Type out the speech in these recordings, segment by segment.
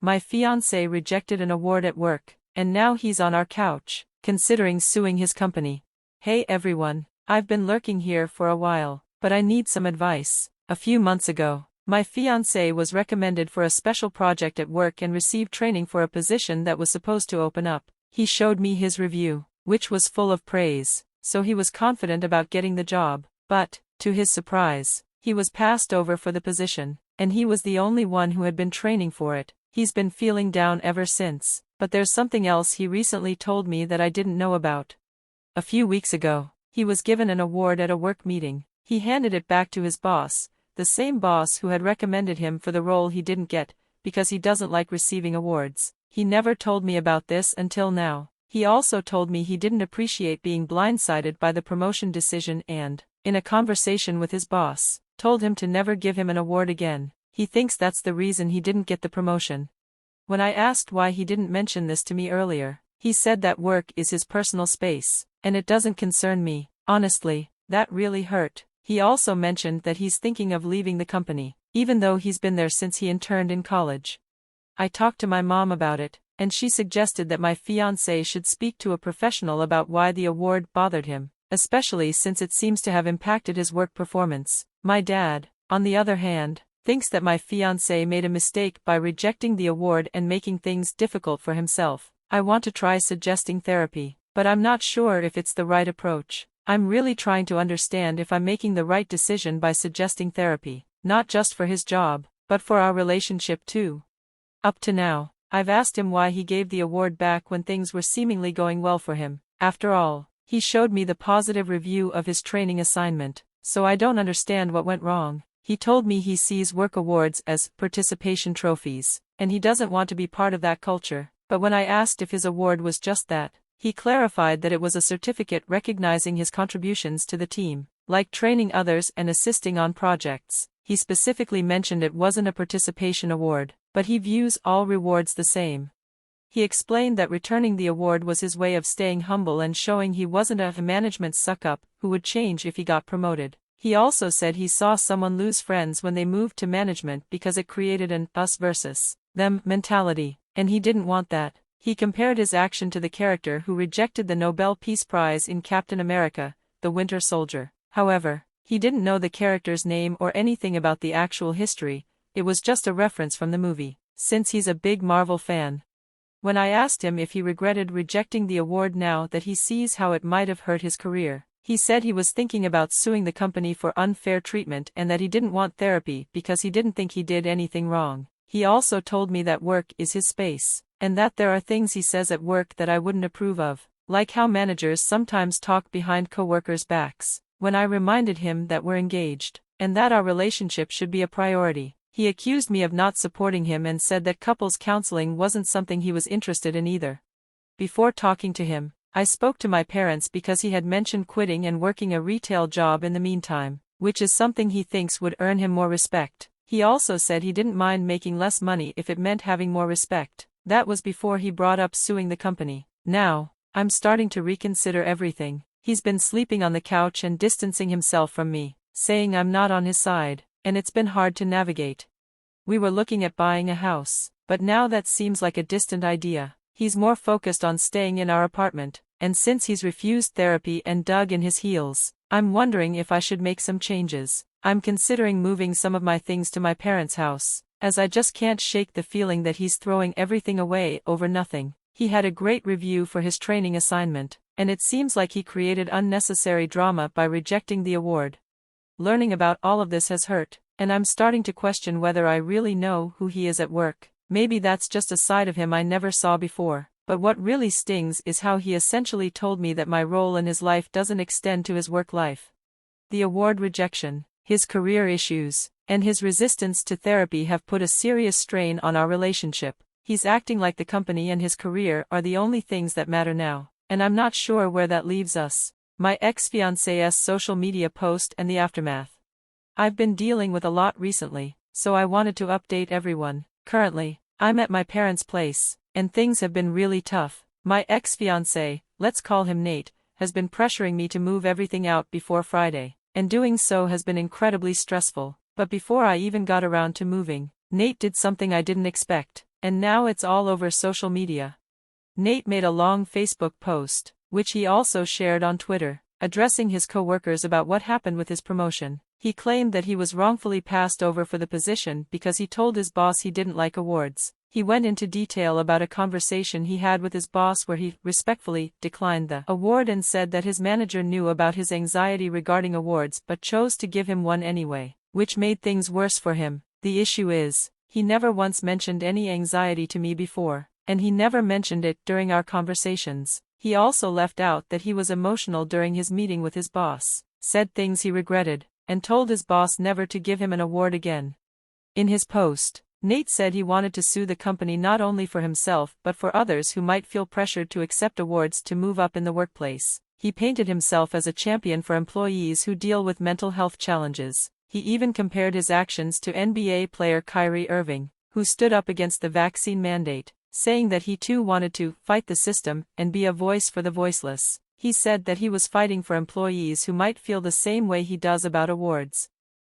My fiancé rejected an award at work, and now he's on our couch, considering suing his company. Hey everyone, I've been lurking here for a while, but I need some advice. A few months ago, my fiancé was recommended for a special project at work and received training for a position that was supposed to open up. He showed me his review, which was full of praise, so he was confident about getting the job, but, to his surprise, he was passed over for the position, and he was the only one who had been training for it. He's been feeling down ever since, but there's something else he recently told me that I didn't know about. A few weeks ago, he was given an award at a work meeting. He handed it back to his boss, the same boss who had recommended him for the role he didn't get, because he doesn't like receiving awards. He never told me about this until now. He also told me he didn't appreciate being blindsided by the promotion decision and, in a conversation with his boss, told him to never give him an award again. He thinks that's the reason he didn't get the promotion. When I asked why he didn't mention this to me earlier, he said that work is his personal space, and it doesn't concern me. Honestly, that really hurt. He also mentioned that he's thinking of leaving the company, even though he's been there since he interned in college. I talked to my mom about it, and she suggested that my fiancé should speak to a professional about why the award bothered him, especially since it seems to have impacted his work performance. My dad, on the other hand, thinks that my fiancé made a mistake by rejecting the award and making things difficult for himself. I want to try suggesting therapy, but I'm not sure if it's the right approach. I'm really trying to understand if I'm making the right decision by suggesting therapy, not just for his job, but for our relationship too. Up to now, I've asked him why he gave the award back when things were seemingly going well for him. After all, he showed me the positive review of his training assignment, so I don't understand what went wrong. He told me he sees work awards as participation trophies, and he doesn't want to be part of that culture. But when I asked if his award was just that, he clarified that it was a certificate recognizing his contributions to the team, like training others and assisting on projects. He specifically mentioned it wasn't a participation award, but he views all rewards the same. He explained that returning the award was his way of staying humble and showing he wasn't a management suck-up who would change if he got promoted. He also said he saw someone lose friends when they moved to management because it created an us versus them mentality, and he didn't want that. He compared his action to the character who rejected the Nobel Peace Prize in Captain America, the Winter Soldier. However, he didn't know the character's name or anything about the actual history. It was just a reference from the movie, since he's a big Marvel fan. When I asked him if he regretted rejecting the award now that he sees how it might have hurt his career, he said he was thinking about suing the company for unfair treatment and that he didn't want therapy because he didn't think he did anything wrong. He also told me that work is his space, and that there are things he says at work that I wouldn't approve of, like how managers sometimes talk behind coworkers' backs. When I reminded him that we're engaged, and that our relationship should be a priority, he accused me of not supporting him and said that couples counseling wasn't something he was interested in either. Before talking to him, I spoke to my parents because he had mentioned quitting and working a retail job in the meantime, which is something he thinks would earn him more respect. He also said he didn't mind making less money if it meant having more respect. That was before he brought up suing the company. Now, I'm starting to reconsider everything. He's been sleeping on the couch and distancing himself from me, saying I'm not on his side, and it's been hard to navigate. We were looking at buying a house, but now that seems like a distant idea. He's more focused on staying in our apartment, and since he's refused therapy and dug in his heels, I'm wondering if I should make some changes. I'm considering moving some of my things to my parents' house, as I just can't shake the feeling that he's throwing everything away over nothing. He had a great review for his training assignment, and it seems like he created unnecessary drama by rejecting the award. Learning about all of this has hurt, and I'm starting to question whether I really know who he is at work. Maybe that's just a side of him I never saw before, but what really stings is how he essentially told me that my role in his life doesn't extend to his work life. The award rejection, his career issues, and his resistance to therapy have put a serious strain on our relationship. He's acting like the company and his career are the only things that matter now, and I'm not sure where that leaves us. My ex-fiancé's social media post and the aftermath. I've been dealing with a lot recently, so I wanted to update everyone. Currently, I'm at my parents' place, and things have been really tough. My ex-fiancé, let's call him Nate, has been pressuring me to move everything out before Friday, and doing so has been incredibly stressful. But before I even got around to moving, Nate did something I didn't expect. and now it's all over social media. Nate made a long Facebook post, which he also shared on Twitter, addressing his co-workers about what happened with his promotion. He claimed that he was wrongfully passed over for the position because he told his boss he didn't like awards. He went into detail about a conversation he had with his boss where he respectfully declined the award and said that his manager knew about his anxiety regarding awards but chose to give him one anyway, which made things worse for him. The issue is, he never once mentioned any anxiety to me before, and he never mentioned it during our conversations. He also left out that he was emotional during his meeting with his boss, said things he regretted, and told his boss never to give him an award again. In his post, Nate said he wanted to sue the company not only for himself but for others who might feel pressured to accept awards to move up in the workplace. He painted himself as a champion for employees who deal with mental health challenges. He even compared his actions to NBA player Kyrie Irving, who stood up against the vaccine mandate, saying that he too wanted to fight the system and be a voice for the voiceless. He said that he was fighting for employees who might feel the same way he does about awards.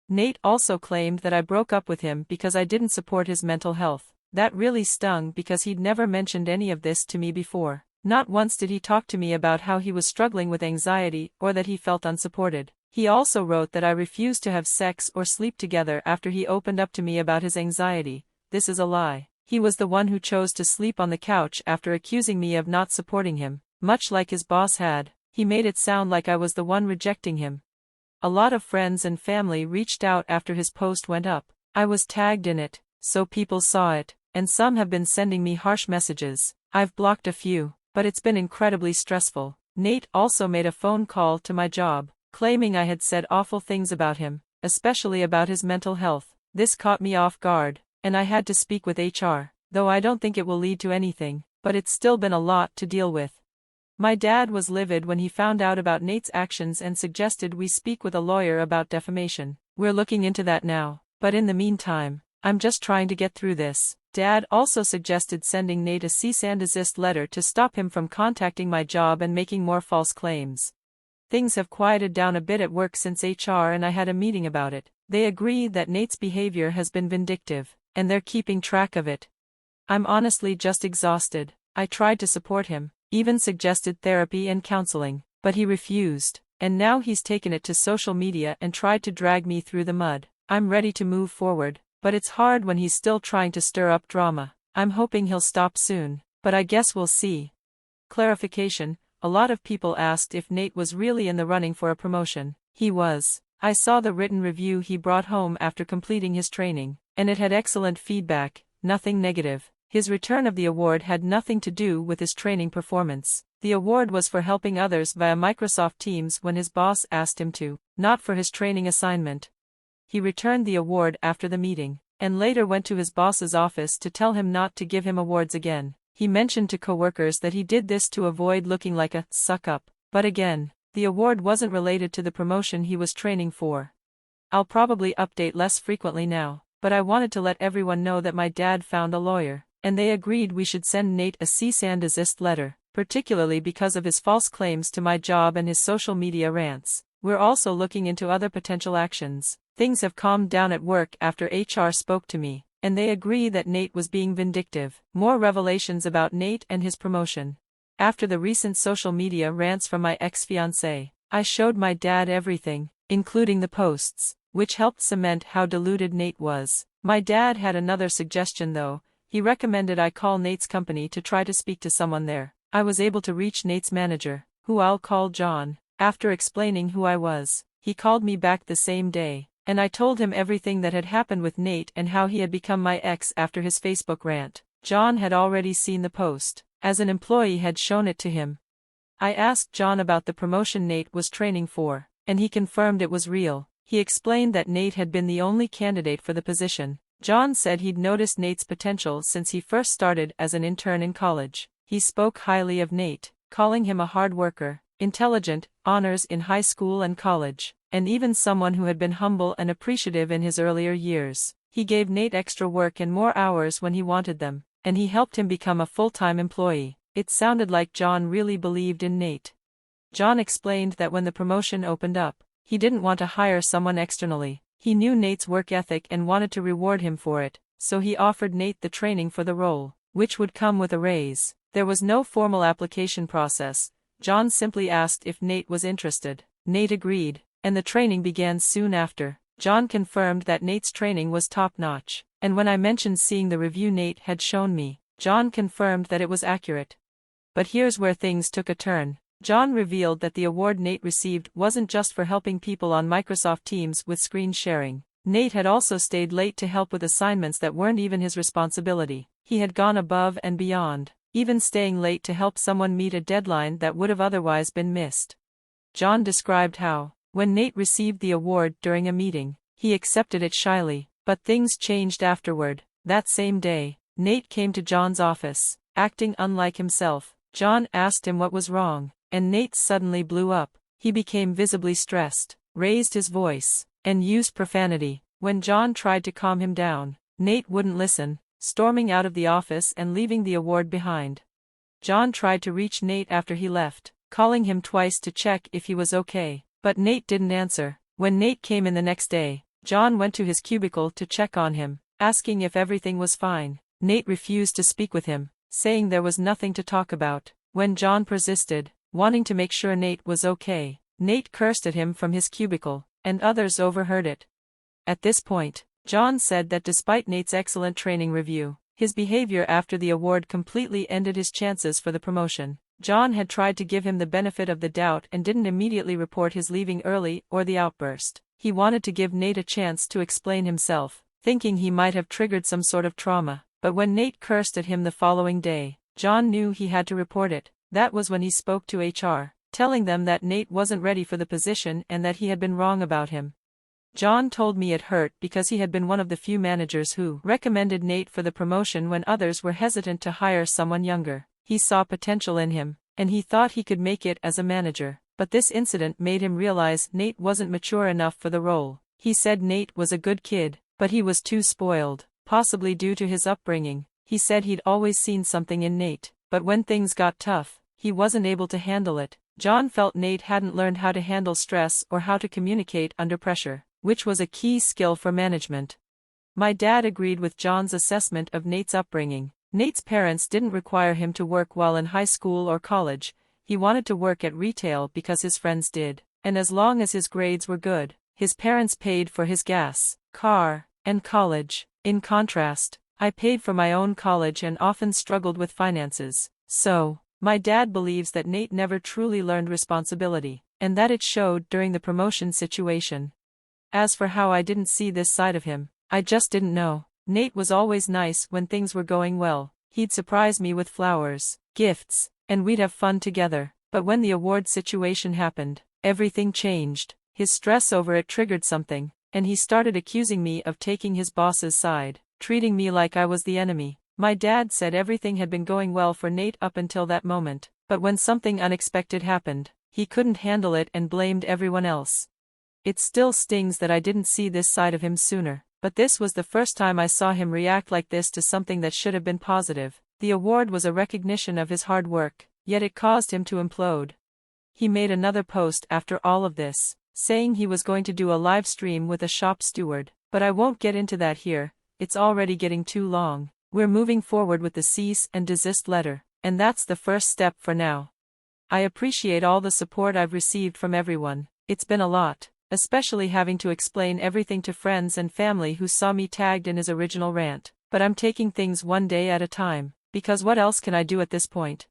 Nate also claimed that I broke up with him because I didn't support his mental health. That really stung because he'd never mentioned any of this to me before. Not once did he talk to me about how he was struggling with anxiety or that he felt unsupported. He also wrote that I refused to have sex or sleep together after he opened up to me about his anxiety. This is a lie. He was the one who chose to sleep on the couch after accusing me of not supporting him, much like his boss had. He made it sound like I was the one rejecting him. A lot of friends and family reached out after his post went up. I was tagged in it, so people saw it, and some have been sending me harsh messages. I've blocked a few, but it's been incredibly stressful. Nate also made a phone call to my job, claiming I had said awful things about him, especially about his mental health. This caught me off guard, and I had to speak with HR, though I don't think it will lead to anything, but it's still been a lot to deal with. My dad was livid when he found out about Nate's actions and suggested we speak with a lawyer about defamation. We're looking into that now, but in the meantime, I'm just trying to get through this. Dad also suggested sending Nate a cease and desist letter to stop him from contacting my job and making more false claims. Things have quieted down a bit at work since HR and I had a meeting about it. They agree that Nate's behavior has been vindictive, and they're keeping track of it. I'm honestly just exhausted. I tried to support him, even suggested therapy and counseling, but he refused, and now he's taken it to social media and tried to drag me through the mud. I'm ready to move forward, but it's hard when he's still trying to stir up drama. I'm hoping he'll stop soon, but I guess we'll see. Clarification: a lot of people asked if Nate was really in the running for a promotion. He was. I saw the written review he brought home after completing his training, and it had excellent feedback, nothing negative. His return of the award had nothing to do with his training performance. The award was for helping others via Microsoft Teams when his boss asked him to, not for his training assignment. He returned the award after the meeting, and later went to his boss's office to tell him not to give him awards again. He mentioned to coworkers that he did this to avoid looking like a suck-up. But again, the award wasn't related to the promotion he was training for. I'll probably update less frequently now, but I wanted to let everyone know that my dad found a lawyer, and they agreed we should send Nate a cease and desist letter, particularly because of his false claims to my job and his social media rants. We're also looking into other potential actions. Things have calmed down at work after HR spoke to me, and they agree that Nate was being vindictive. More revelations about Nate and his promotion. After the recent social media rants from my ex-fiancé, I showed my dad everything, including the posts, which helped cement how deluded Nate was. My dad had another suggestion though. He recommended I call Nate's company to try to speak to someone there. I was able to reach Nate's manager, who I'll call John. After explaining who I was, he called me back the same day, and I told him everything that had happened with Nate and how he had become my ex after his Facebook rant. John had already seen the post, as an employee had shown it to him. I asked John about the promotion Nate was training for, and he confirmed it was real. He explained that Nate had been the only candidate for the position. John said he'd noticed Nate's potential since he first started as an intern in college. He spoke highly of Nate, calling him a hard worker, intelligent, honors in high school and college, and even someone who had been humble and appreciative in his earlier years. He gave Nate extra work and more hours when he wanted them, and he helped him become a full-time employee. It sounded like John really believed in Nate. John explained that when the promotion opened up, he didn't want to hire someone externally. He knew Nate's work ethic and wanted to reward him for it, so he offered Nate the training for the role, which would come with a raise. There was no formal application process. John simply asked if Nate was interested. Nate agreed, and the training began soon after. John confirmed that Nate's training was top-notch, and when I mentioned seeing the review Nate had shown me, John confirmed that it was accurate. But here's where things took a turn. John revealed that the award Nate received wasn't just for helping people on Microsoft Teams with screen sharing. Nate had also stayed late to help with assignments that weren't even his responsibility. He had gone above and beyond, even staying late to help someone meet a deadline that would have otherwise been missed. John described how, when Nate received the award during a meeting, he accepted it shyly, but things changed afterward. That same day, Nate came to John's office, acting unlike himself. John asked him what was wrong, and Nate suddenly blew up. He became visibly stressed, raised his voice, and used profanity. When John tried to calm him down, Nate wouldn't listen, storming out of the office and leaving the award behind. John tried to reach Nate after he left, calling him twice to check if he was okay, but Nate didn't answer. When Nate came in the next day, John went to his cubicle to check on him, asking if everything was fine. Nate refused to speak with him, saying there was nothing to talk about. When John persisted, wanting to make sure Nate was okay, Nate cursed at him from his cubicle, and others overheard it. At this point, John said that despite Nate's excellent training review, his behavior after the award completely ended his chances for the promotion. John had tried to give him the benefit of the doubt and didn't immediately report his leaving early or the outburst. He wanted to give Nate a chance to explain himself, thinking he might have triggered some sort of trauma. But when Nate cursed at him the following day, John knew he had to report it. That was when he spoke to HR, telling them that Nate wasn't ready for the position and that he had been wrong about him. John told me it hurt because he had been one of the few managers who recommended Nate for the promotion when others were hesitant to hire someone younger. He saw potential in him, and he thought he could make it as a manager. But this incident made him realize Nate wasn't mature enough for the role. He said Nate was a good kid, but he was too spoiled, possibly due to his upbringing. He said he'd always seen something in Nate, but when things got tough, he wasn't able to handle it. John felt Nate hadn't learned how to handle stress or how to communicate under pressure, which was a key skill for management. My dad agreed with John's assessment of Nate's upbringing. Nate's parents didn't require him to work while in high school or college. He wanted to work at retail because his friends did, and as long as his grades were good, his parents paid for his gas, car, and college. In contrast, I paid for my own college and often struggled with finances. So, my dad believes that Nate never truly learned responsibility, and that it showed during the promotion situation. As for how I didn't see this side of him, I just didn't know. Nate was always nice when things were going well. He'd surprise me with flowers, gifts, and we'd have fun together. But when the award situation happened, everything changed. His stress over it triggered something, and he started accusing me of taking his boss's side, treating me like I was the enemy. My dad said everything had been going well for Nate up until that moment, but when something unexpected happened, he couldn't handle it and blamed everyone else. It still stings that I didn't see this side of him sooner, but this was the first time I saw him react like this to something that should have been positive. The award was a recognition of his hard work, yet it caused him to implode. He made another post after all of this, saying he was going to do a live stream with a shop steward, but I won't get into that here, it's already getting too long. We're moving forward with the cease and desist letter, and that's the first step for now. I appreciate all the support I've received from everyone. It's been a lot, especially having to explain everything to friends and family who saw me tagged in his original rant, but I'm taking things one day at a time, because what else can I do at this point?